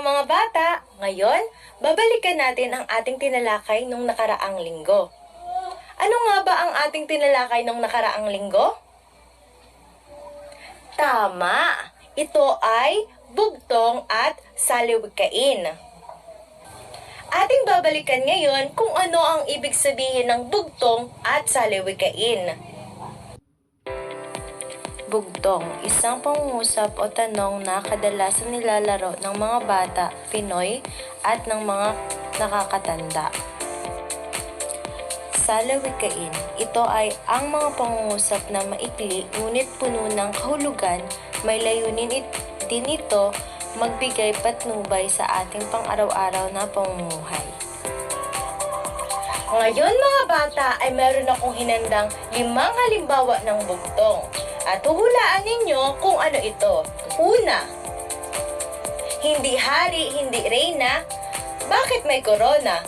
mga bata! Ngayon, babalikan natin ang ating tinalakay nung nakaraang linggo. Ano nga ba ang ating tinalakay nung nakaraang linggo? Tama! Ito ay bugtong at saliwikain. Ating babalikan ngayon kung ano ang ibig sabihin ng bugtong at saliwikain. Bugtong, isang pangungusap o tanong na kadalasan nilalaro ng mga bata, Pinoy at ng mga nakakatanda. Salawikain, ito ay ang mga pangungusap na maikli ngunit puno ng kahulugan, may layunin din ito magbigay patnubay sa ating pang-araw-araw na pamumuhay. Ngayon mga bata ay meron akong hinandang 5 halimbawa ng bugtong. At huhulaan ninyo kung ano ito. Una, hindi hari, hindi reyna. Bakit may corona?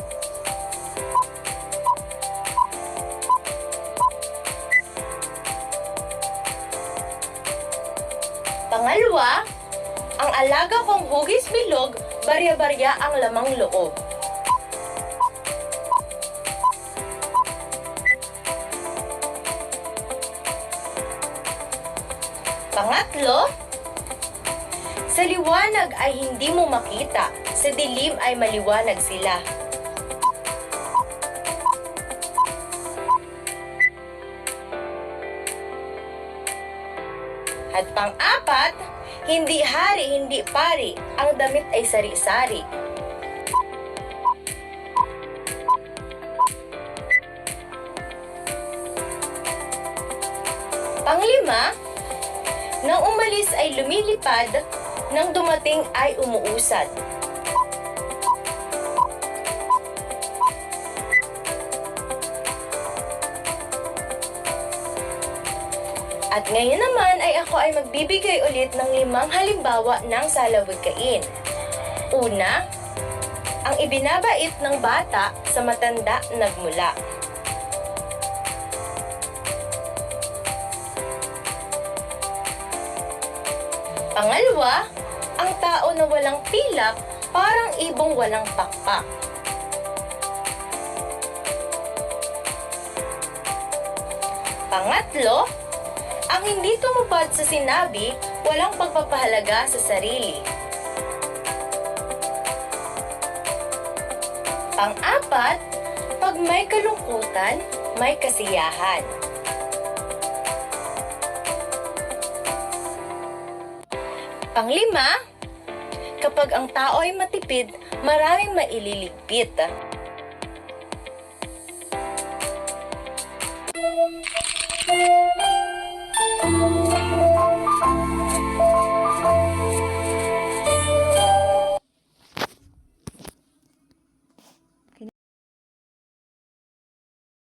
Pangalawa, ang alaga kong hugis bilog, barya-barya ang lamang loob. Pangatlo, sa liwanag ay hindi mo makita, sa dilim ay maliwanag sila. At pang-apat, hindi hari, hindi pari, ang damit ay sari-sari. Panglima, nang umalis ay lumilipad, nang dumating ay umuusad. At ngayon naman ay ako ay magbibigay ulit ng 5 halimbawa ng salawikain. Una, ang ibinabait ng bata sa matanda nagmula. Pangalawa, ang tao na walang pilak, parang ibong walang pakpak. Pangatlo, ang hindi tumupad sa sinabi, walang pagpapahalaga sa sarili. Pang-apat, pag may kalungkutan, may kasiyahan. Panglima, kapag ang tao ay matipid, maraming maililigpit.